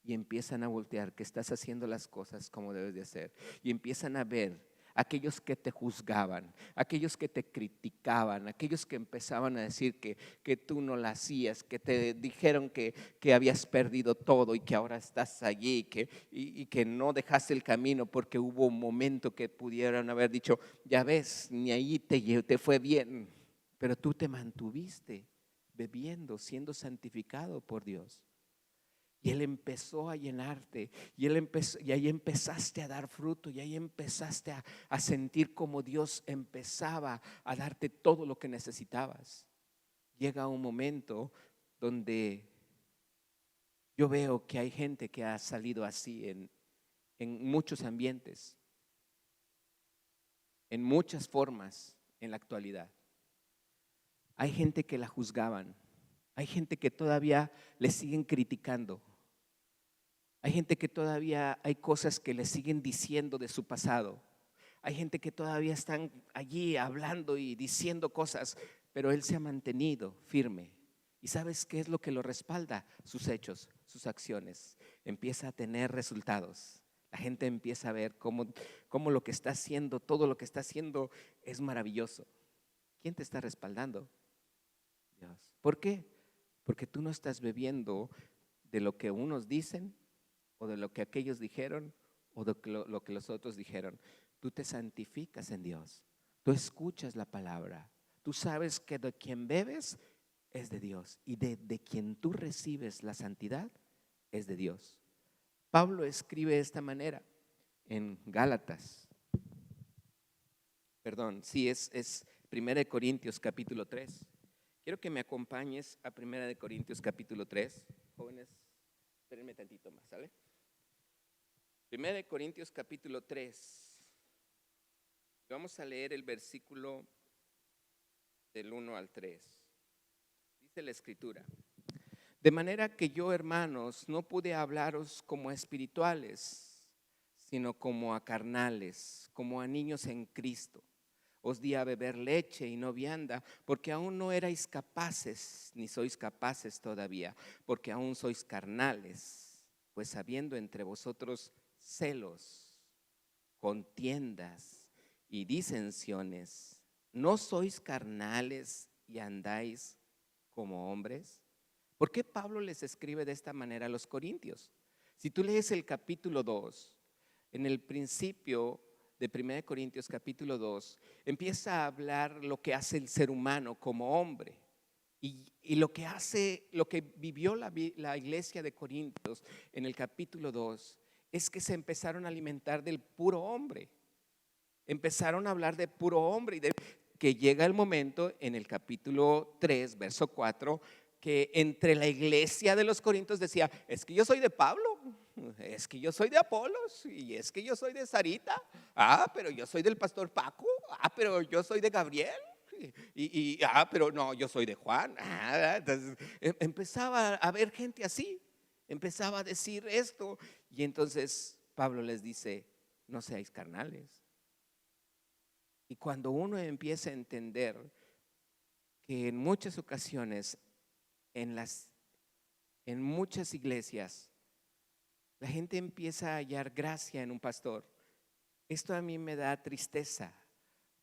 y empiezan a voltear que estás haciendo las cosas como debes de hacer, y empiezan a ver aquellos que te juzgaban, aquellos que te criticaban, aquellos que empezaban a decir que tú no la hacías, que te dijeron que habías perdido todo y que ahora estás allí, y que no dejaste el camino porque hubo un momento que pudieran haber dicho, ya ves, ni ahí te fue bien, pero tú te mantuviste bebiendo, siendo santificado por Dios. Y Él empezó a llenarte, y ahí empezaste a dar fruto, y ahí empezaste a sentir como Dios empezaba a darte todo lo que necesitabas. Llega un momento donde yo veo que hay gente que ha salido así en muchos ambientes, en muchas formas en la actualidad. Hay gente que la juzgaban, hay gente que todavía le siguen criticando, hay gente que todavía hay cosas que le siguen diciendo de su pasado, hay gente que todavía están allí hablando y diciendo cosas, pero él se ha mantenido firme. ¿Y sabes qué es lo que lo respalda? Sus hechos, sus acciones. Empieza a tener resultados. La gente empieza a ver cómo lo que está haciendo, todo lo que está haciendo es maravilloso. ¿Quién te está respaldando? Dios. ¿Por qué? Porque tú no estás bebiendo de lo que unos dicen o de lo que aquellos dijeron o de lo que los otros dijeron. Tú te santificas en Dios. Tú escuchas la palabra. Tú sabes que de quien bebes es de Dios y de quien tú recibes la santidad es de Dios. Pablo escribe de esta manera en Gálatas. Perdón, sí, es 1 Corintios capítulo 3. Quiero que me acompañes a 1 Corintios capítulo 3. Jóvenes, espérenme tantito más, ¿sale? 1 Corintios capítulo 3. Vamos a leer el versículo del 1 al 3. Dice la Escritura: de manera que yo, hermanos, no pude hablaros como a espirituales, sino como a carnales, como a niños en Cristo. Os di a beber leche y no vianda, porque aún no erais capaces, ni sois capaces todavía, porque aún sois carnales, pues habiendo entre vosotros celos, contiendas y disensiones, ¿no sois carnales y andáis como hombres? ¿Por qué Pablo les escribe de esta manera a los corintios? Si tú lees el capítulo 2, en el principio de 1 Corintios capítulo 2, empieza a hablar lo que hace el ser humano como hombre. Y lo que hace, lo que vivió la iglesia de Corintios en el capítulo 2, es que se empezaron a alimentar del puro hombre. Empezaron a hablar de puro hombre y de que llega el momento en el capítulo 3, verso 4, que entre la iglesia de los Corintios decía: es que yo soy de Pablo, es que yo soy de Apolos, y es que yo soy de Sarita, pero yo soy del pastor Paco, pero yo soy de Gabriel, pero no, yo soy de Juan. Entonces empezaba a haber gente así, empezaba a decir esto, y entonces Pablo les dice: no seáis carnales. Y cuando uno empieza a entender que en muchas ocasiones, en muchas iglesias, la gente empieza a hallar gracia en un pastor, esto a mí me da tristeza,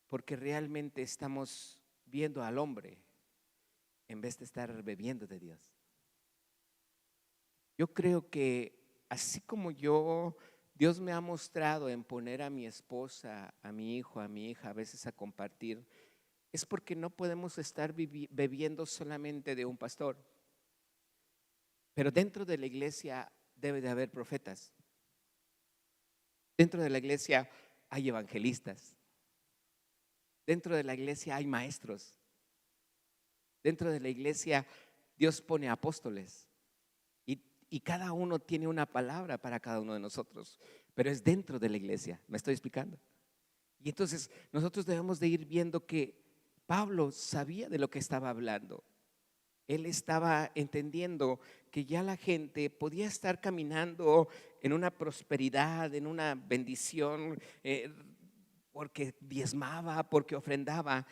porque realmente estamos viendo al hombre en vez de estar bebiendo de Dios. Yo creo que así como Dios me ha mostrado en poner a mi esposa, a mi hijo, a mi hija a veces a compartir, es porque no podemos estar bebiendo solamente de un pastor. Pero dentro de la iglesia debe de haber profetas. Dentro de la iglesia hay evangelistas. Dentro de la iglesia hay maestros. Dentro de la iglesia Dios pone apóstoles. Y cada uno tiene una palabra para cada uno de nosotros. Pero es dentro de la iglesia. ¿Me estoy explicando? Y entonces nosotros debemos de ir viendo que Pablo sabía de lo que estaba hablando. Él estaba entendiendo que ya la gente podía estar caminando en una prosperidad, en una bendición, porque diezmaba, porque ofrendaba,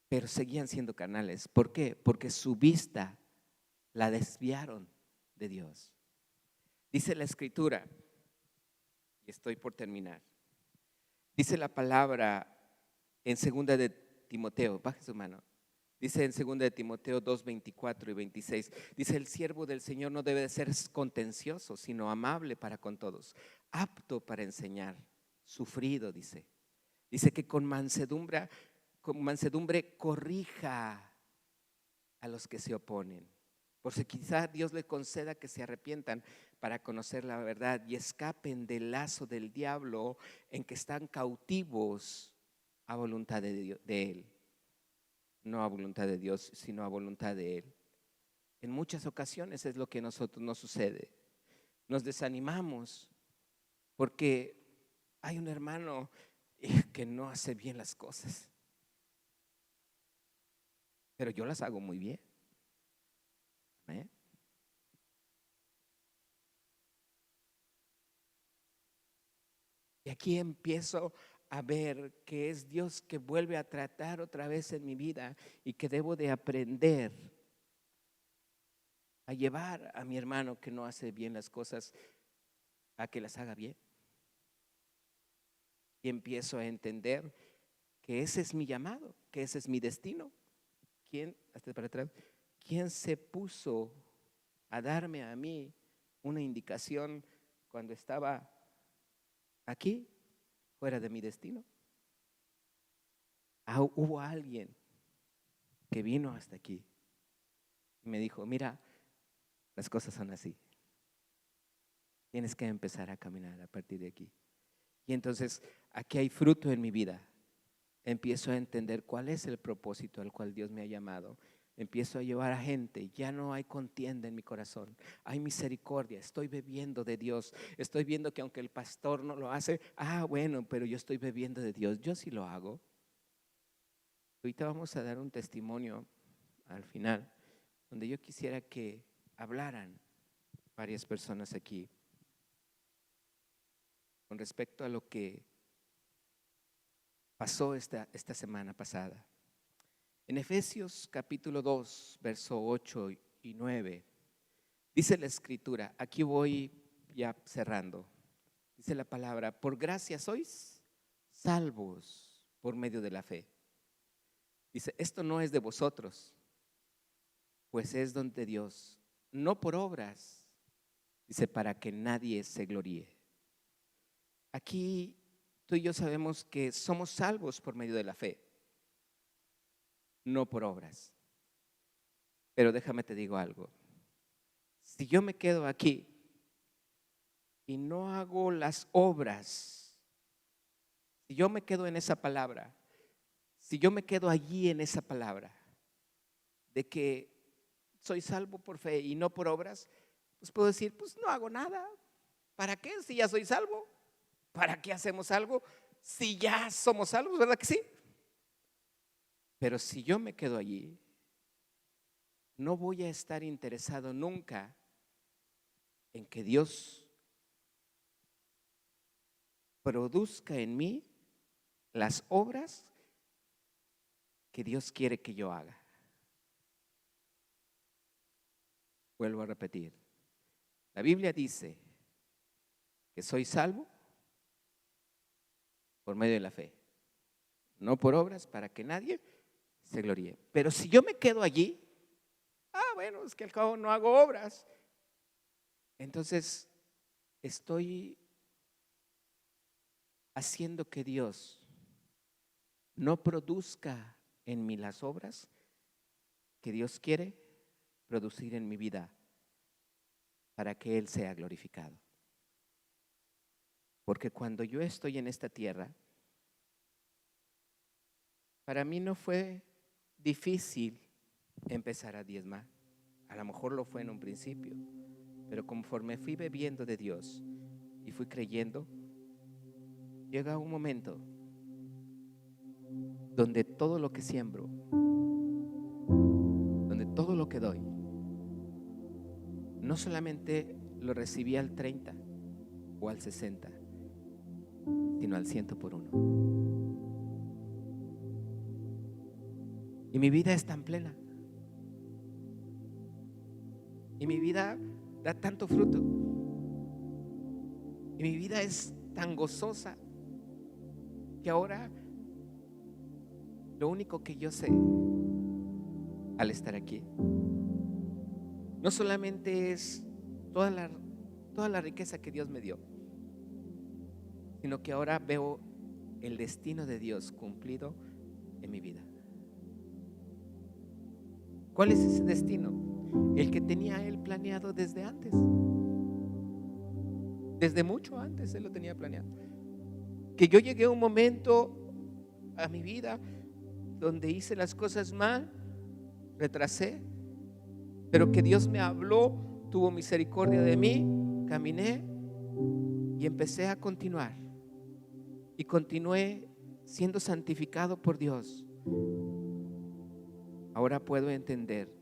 pero seguían siendo carnales. ¿Por qué? Porque su vista la desviaron de Dios. Dice la Escritura, y estoy por terminar, dice la palabra en 2 de Timoteo, baje su mano. Dice en 2 de Timoteo 2, 24 y 26, dice: el siervo del Señor no debe de ser contencioso, sino amable para con todos, apto para enseñar, sufrido, dice que con mansedumbre corrija a los que se oponen. Por si quizá Dios le conceda que se arrepientan para conocer la verdad y escapen del lazo del diablo en que están cautivos a voluntad de Él. No a voluntad de Dios, sino a voluntad de Él. En muchas ocasiones es lo que a nosotros nos sucede. Nos desanimamos porque hay un hermano que no hace bien las cosas, pero yo las hago muy bien. ¿Eh? Y aquí empiezo a ver que es Dios que vuelve a tratar otra vez en mi vida y que debo de aprender a llevar a mi hermano que no hace bien las cosas a que las haga bien. Y empiezo a entender que ese es mi llamado, que ese es mi destino. Hasta para atrás, ¿quién se puso a darme a mí una indicación cuando estaba aquí, fuera de mi destino? Hubo alguien que vino hasta aquí y me dijo, mira, las cosas son así. Tienes que empezar a caminar a partir de aquí. Y entonces aquí hay fruto en mi vida. Empiezo a entender cuál es el propósito al cual Dios me ha llamado. Empiezo a llevar a gente, ya no hay contienda en mi corazón, hay misericordia, estoy bebiendo de Dios, estoy viendo que aunque el pastor no lo hace, bueno, pero yo estoy bebiendo de Dios, yo sí lo hago. Ahorita vamos a dar un testimonio al final, donde yo quisiera que hablaran varias personas aquí con respecto a lo que pasó esta semana pasada. En Efesios capítulo 2, verso 8 y 9, dice la escritura, aquí voy ya cerrando, dice la palabra, por gracia sois salvos por medio de la fe. Dice, esto no es de vosotros, pues es don de Dios, no por obras, dice, para que nadie se gloríe. Aquí tú y yo sabemos que somos salvos por medio de la fe, no por obras. Pero déjame te digo algo. Si yo me quedo aquí y no hago las obras, si yo me quedo en esa palabra, si yo me quedo allí en esa palabra de que soy salvo por fe y no por obras, pues puedo decir, pues no hago nada. ¿Para qué? Si ya soy salvo. ¿Para qué hacemos algo si ya somos salvos? ¿Verdad que sí? Pero si yo me quedo allí, no voy a estar interesado nunca en que Dios produzca en mí las obras que Dios quiere que yo haga. Vuelvo a repetir. La Biblia dice que soy salvo por medio de la fe, no por obras para que nadie se gloríe. Pero si yo me quedo allí, bueno, es que al cabo no hago obras, entonces estoy haciendo que Dios no produzca en mí las obras que Dios quiere producir en mi vida para que Él sea glorificado. Porque cuando yo estoy en esta tierra, para mí no fue difícil empezar a diezmar. A lo mejor lo fue en un principio, pero conforme fui bebiendo de Dios y fui creyendo, llega un momento donde todo lo que siembro, donde todo lo que doy, no solamente lo recibí al 30 o al 60, sino al 100 por uno. Y mi vida es tan plena. Y mi vida da tanto fruto. Y mi vida es tan gozosa que ahora lo único que yo sé al estar aquí no solamente es toda la riqueza que Dios me dio, sino que ahora veo el destino de Dios cumplido en mi vida. ¿Cuál es ese destino? El que tenía Él planeado desde antes. Desde mucho antes Él lo tenía planeado. Que yo llegué a un momento a mi vida donde hice las cosas mal, retrasé, pero que Dios me habló, tuvo misericordia de mí, caminé y empecé a continuar. Y continué siendo santificado por Dios. Ahora puedo entender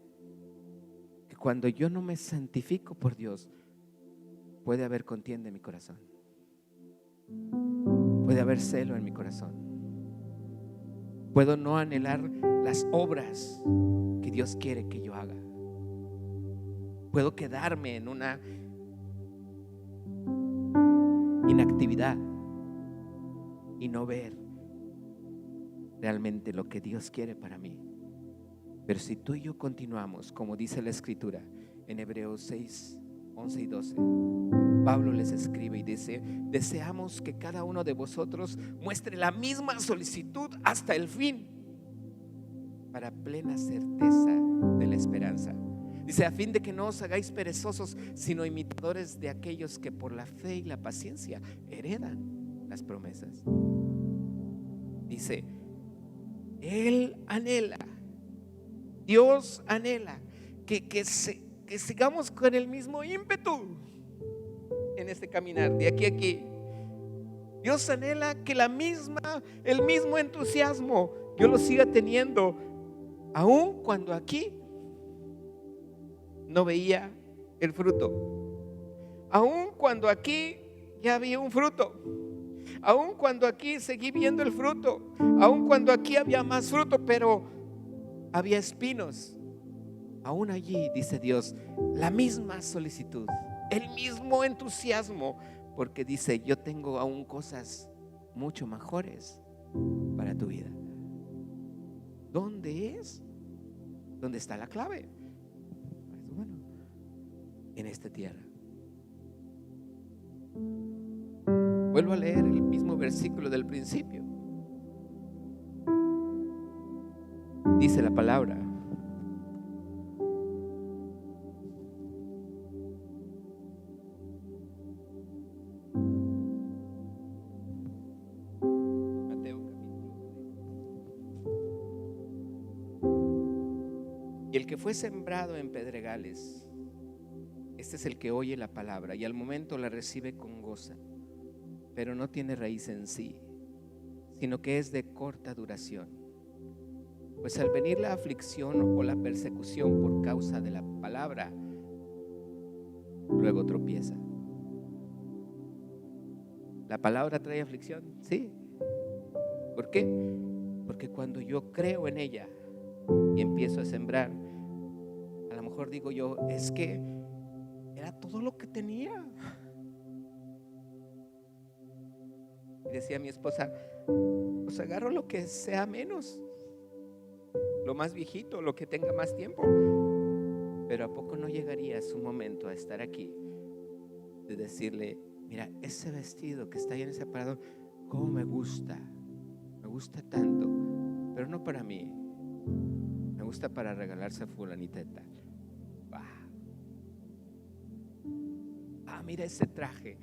que cuando yo no me santifico por Dios, puede haber contienda en mi corazón. Puede haber celo en mi corazón. Puedo no anhelar las obras que Dios quiere que yo haga. Puedo quedarme en una inactividad y no ver realmente lo que Dios quiere para mí. Pero si tú y yo continuamos, como dice la Escritura en Hebreos 6, 11 y 12, Pablo les escribe y dice: deseamos que cada uno de vosotros muestre la misma solicitud hasta el fin, para plena certeza de la esperanza. Dice: a fin de que no os hagáis perezosos, sino imitadores de aquellos que por la fe y la paciencia heredan las promesas. Dice, Él anhela, Dios anhela que sigamos con el mismo ímpetu en este caminar de aquí a aquí. Dios anhela que el mismo entusiasmo yo lo siga teniendo, aun cuando aquí no veía el fruto, aun cuando aquí ya había un fruto, aun cuando aquí seguí viendo el fruto, aun cuando aquí había más fruto, pero había espinos. Aún allí, dice Dios, la misma solicitud, el mismo entusiasmo, porque dice: yo tengo aún cosas mucho mejores para tu vida. ¿Dónde es? ¿Dónde está la clave? Bueno, en esta tierra. Vuelvo a leer el mismo versículo del principio. Dice la palabra: Mateo capítulo 3. Y el que fue sembrado en pedregales, este es el que oye la palabra y al momento la recibe con gozo, pero no tiene raíz en sí, sino que es de corta duración. Pues al venir la aflicción o la persecución por causa de la palabra, luego tropieza. ¿La palabra trae aflicción? Sí. ¿Por qué? Porque cuando yo creo en ella y empiezo a sembrar, a lo mejor digo yo: es que era todo lo que tenía. Y decía mi esposa: pues agarro lo que sea menos, lo más viejito, lo que tenga más tiempo. Pero ¿a poco no llegaría su momento a estar aquí, de decirle: mira, ese vestido que está ahí en ese aparador, cómo me gusta tanto, pero no para mí, me gusta para regalarse a fulanita de tal. Mira ese traje,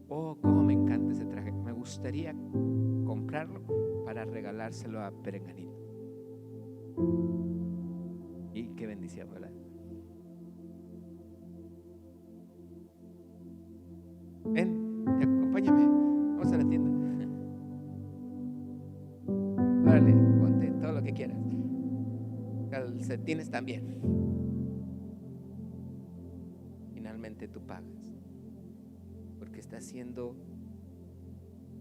oh, cómo me encanta ese traje, me gustaría comprarlo para regalárselo a Perenganito. Y qué bendición, ¿verdad? Ven, acompáñame, vamos a la tienda. Órale, ponte todo lo que quieras, calcetines también. Finalmente tú pagas, porque estás haciendo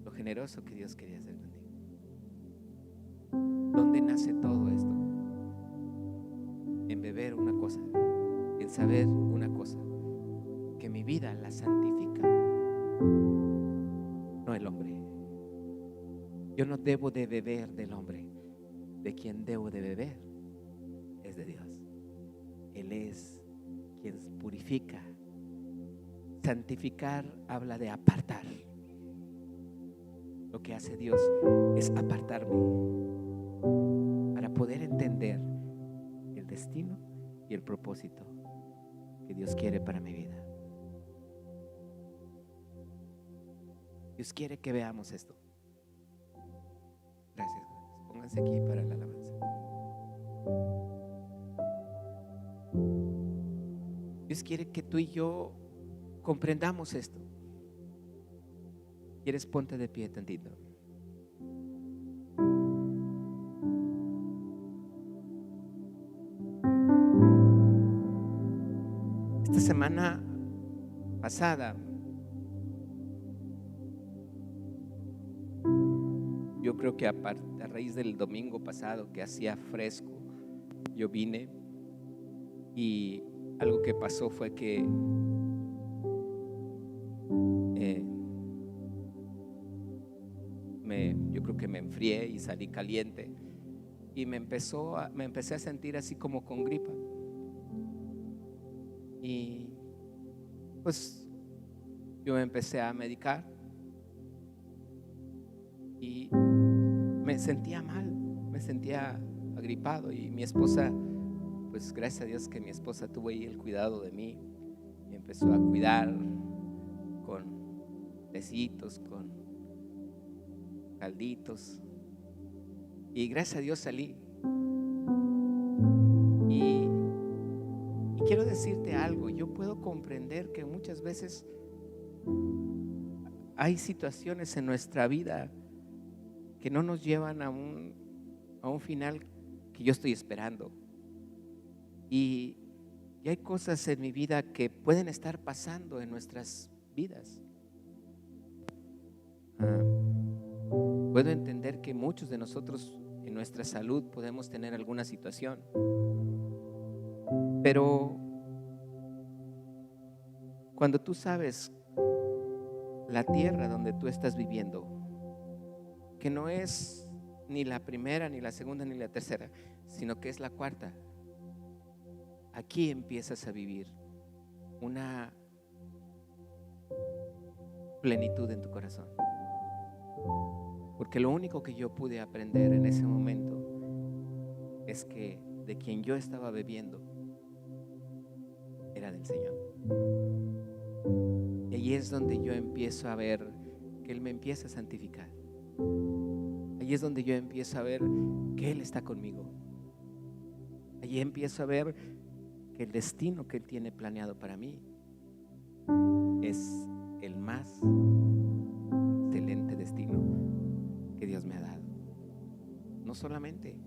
lo generoso que Dios quería hacer contigo. ¿Dónde nace todo esto? En beber una cosa, en saber una cosa, que mi vida la santifica no el hombre. Yo no debo de beber del hombre, de quien debo de beber es de Dios. Él es quien purifica. Santificar habla de apartar. Lo que hace Dios es apartarme para poder entender el destino y el propósito que Dios quiere para mi vida. Dios quiere que veamos esto. Gracias. Pónganse aquí para la alabanza. Dios quiere que tú y yo comprendamos esto. ¿Quieres? Ponte de pie tantito. Esta semana pasada yo creo que a raíz del domingo pasado que hacía fresco, yo vine y algo que pasó fue que yo creo que me enfrié y salí caliente y me empecé a sentir así como con gripa. Y pues yo me empecé a medicar y me sentía mal, me sentía agripado, y mi esposa, pues gracias a Dios que mi esposa tuvo ahí el cuidado de mí, me empezó a cuidar con tecitos, con calditos, y gracias a Dios salí. Y quiero decirte algo, yo puedo comprender que muchas veces hay situaciones en nuestra vida que no nos llevan a un final que yo estoy esperando. Y hay cosas en mi vida que pueden estar pasando en nuestras vidas. Puedo entender que muchos de nosotros en nuestra salud podemos tener alguna situación, pero cuando tú sabes la tierra donde tú estás viviendo, que no es ni la primera, ni la segunda, ni la tercera, sino que es la cuarta, aquí empiezas a vivir una plenitud en tu corazón. Porque lo único que yo pude aprender en ese momento es que de quien yo estaba bebiendo era del Señor. Y ahí es donde yo empiezo a ver que Él me empieza a santificar. Ahí es donde yo empiezo a ver que Él está conmigo. Allí empiezo a ver que el destino que Él tiene planeado para mí es el más excelente destino que Dios me ha dado. No solamente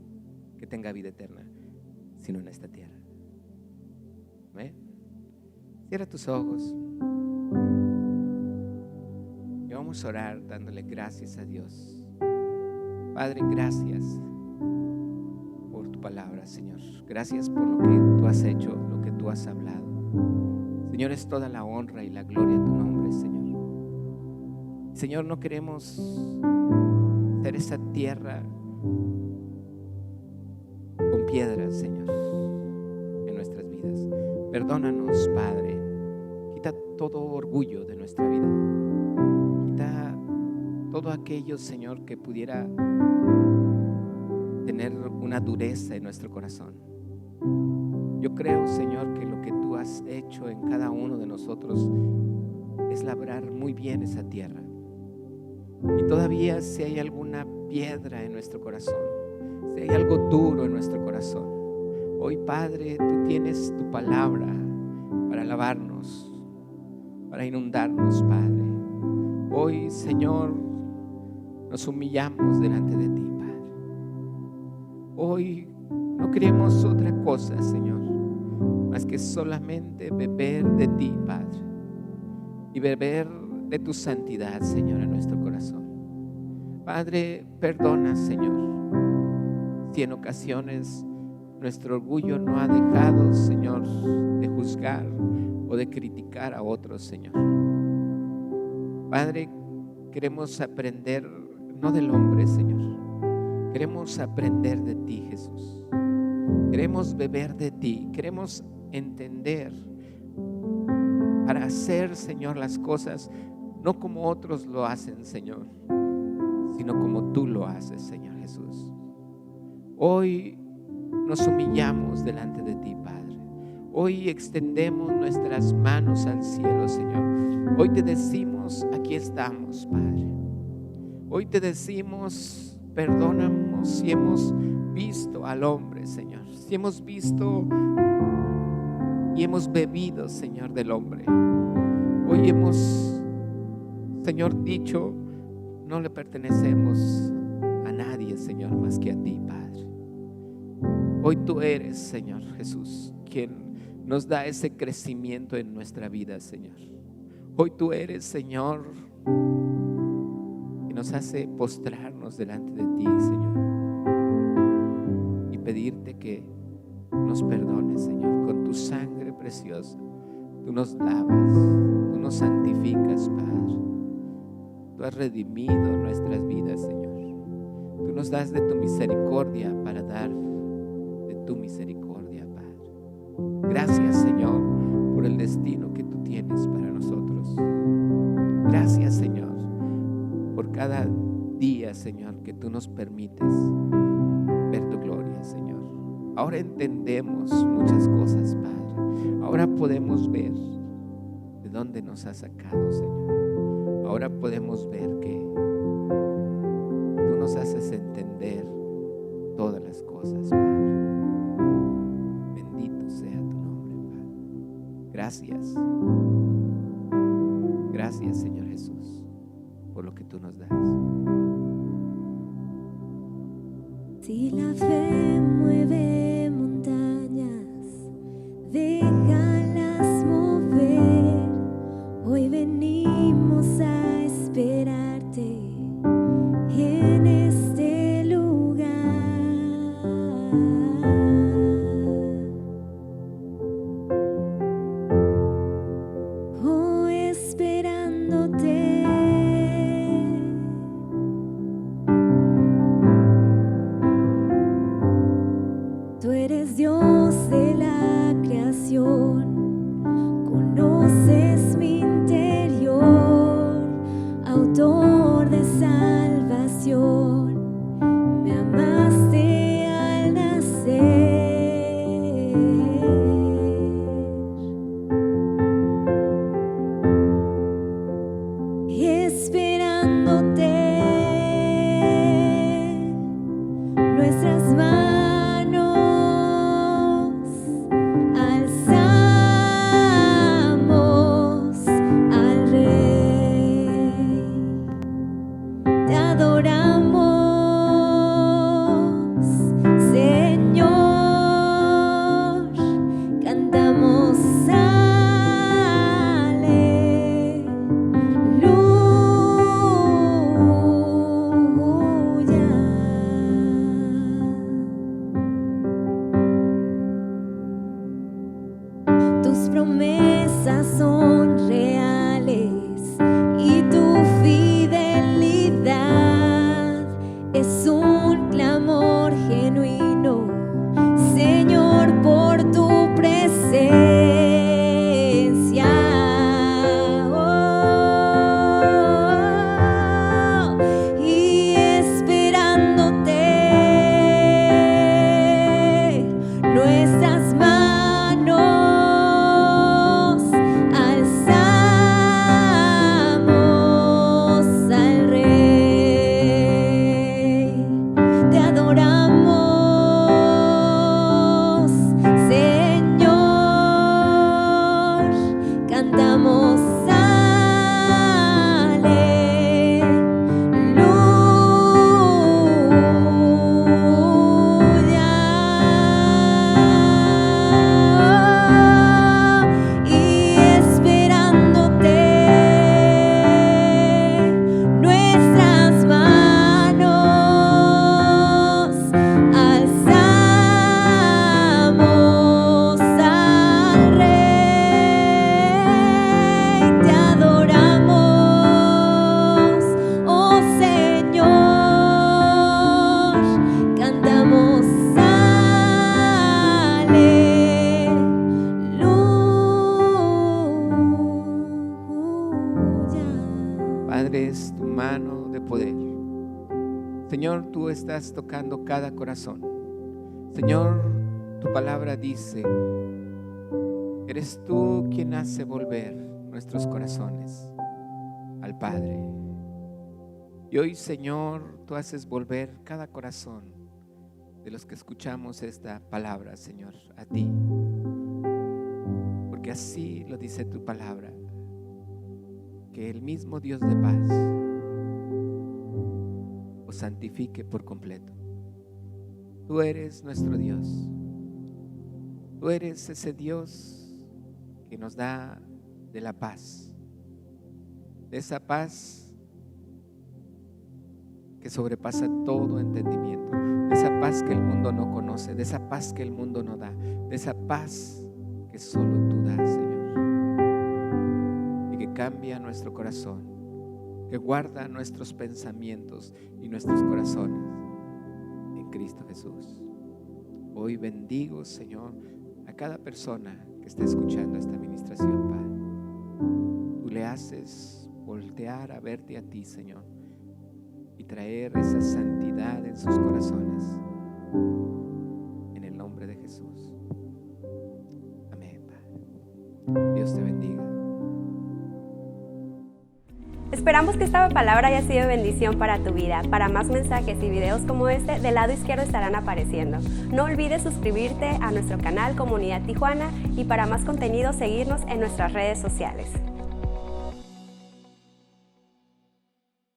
que tenga vida eterna, sino en esta tierra. ¿Ve? Cierra tus ojos y vamos a orar dándole gracias a Dios. Padre, gracias por tu palabra, Señor. Gracias por lo que tú has hecho, lo que tú has hablado. Señor, es toda la honra y la gloria a tu nombre, Señor. Señor, no queremos ser esa tierra con piedras, Señor, en nuestras vidas. Perdónanos, Padre. Quita todo orgullo de nuestra vida. Quita todo aquello, Señor, que pudiera tener una dureza en nuestro corazón. Yo creo, Señor, que lo que tú has hecho en cada uno de nosotros es labrar muy bien esa tierra. Y todavía si hay alguna piedra en nuestro corazón, si hay algo duro en nuestro corazón, hoy, Padre, tú tienes tu palabra para lavarnos, para inundarnos, Padre. Hoy, Señor, nos humillamos delante de ti, Padre. Hoy no queremos otra cosa, Señor, más que solamente beber de ti, Padre, y beber de tu santidad, Señor, en nuestro corazón. Padre, perdona, Señor, si en ocasiones nuestro orgullo no ha dejado, Señor, de juzgar o de criticar a otros, Señor. Padre, queremos aprender no del hombre, Señor. Queremos aprender de ti, Jesús. Queremos beber de ti. Queremos entender para hacer, Señor, las cosas no como otros lo hacen, Señor, sino como tú lo haces, Señor Jesús. Hoy nos humillamos delante de ti, Padre. Hoy extendemos nuestras manos al cielo, Señor. Hoy te decimos, aquí estamos, Padre. Hoy te decimos, perdónanos si hemos visto al hombre, Señor. Si hemos visto y hemos bebido, Señor, del hombre. Hoy hemos, Señor, dicho, no le pertenecemos a nadie, Señor, más que a ti, Padre. Hoy tú eres, Señor Jesús, quien nos da ese crecimiento en nuestra vida, Señor. Hoy tú eres, Señor, que nos hace postrarnos delante de ti, Señor, y pedirte que nos perdones, Señor, con tu sangre preciosa. Tú nos lavas, tú nos santificas, Padre. Tú has redimido nuestras vidas, Señor. Tú nos das de tu misericordia para dar de tu misericordia, Padre. Gracias, Señor, por el destino que tú tienes para nosotros. Gracias, Señor, por cada día, Señor, que tú nos permites ver tu gloria, Señor. Ahora entendemos muchas cosas, Padre. Ahora podemos ver de dónde nos has sacado, Señor. Ahora podemos ver que tú nos haces entender todas las cosas, Padre. Bendito sea tu nombre, Padre. Gracias. Gracias, Señor Jesús, por lo que tú nos das. Si la fe mueve montañas, déjalas mover. Hoy venimos a esperarte en este lugar. Hoy esperándote. Tú eres Dios de la creación, conoces mi interior, autor de salvación, me amaste al nacer. Esperándote, nuestras manos alzamos al Rey, te adoramos, Señor, cantamos aleluya. Tus promesas son reales y tu fidelidad es un clamor genuino, Señor, por tu presencia. Oh, y esperándote, nuestras manos alzamos al Rey, te adoramos, Señor, cantamos aleluya. Y esperándote, nuestras manos alzamos al Rey, te adoramos, oh Señor, cantamos aleluya. Padre, es tu mano de poder. Señor, tú estás tocando cada corazón. Señor, tu palabra dice Eres tú quien hace volver nuestros corazones al Padre. Y hoy, Señor, tú haces volver cada corazón de los que escuchamos esta palabra, Señor, a ti. Porque así lo dice tu palabra, que el mismo Dios de paz os santifique por completo. Tú eres nuestro Dios. Tú eres ese Dios que nos da de la paz, de esa paz que sobrepasa todo entendimiento, de esa paz que el mundo no conoce, de esa paz que el mundo no da, de esa paz que solo tú das, Señor, y que cambia nuestro corazón, que guarda nuestros pensamientos y nuestros corazones en Cristo Jesús. Hoy bendigo, Señor, a cada persona que está escuchando esta administración, Padre. Tú le haces voltear a verte a ti, Señor, y traer esa santidad en sus corazones, en el nombre de Jesús. Amén, Padre. Dios te bendiga. Esperamos que esta palabra haya sido bendición para tu vida. Para más mensajes y videos como este, del lado izquierdo estarán apareciendo. No olvides suscribirte a nuestro canal Comunidad Tijuana y para más contenido seguirnos en nuestras redes sociales.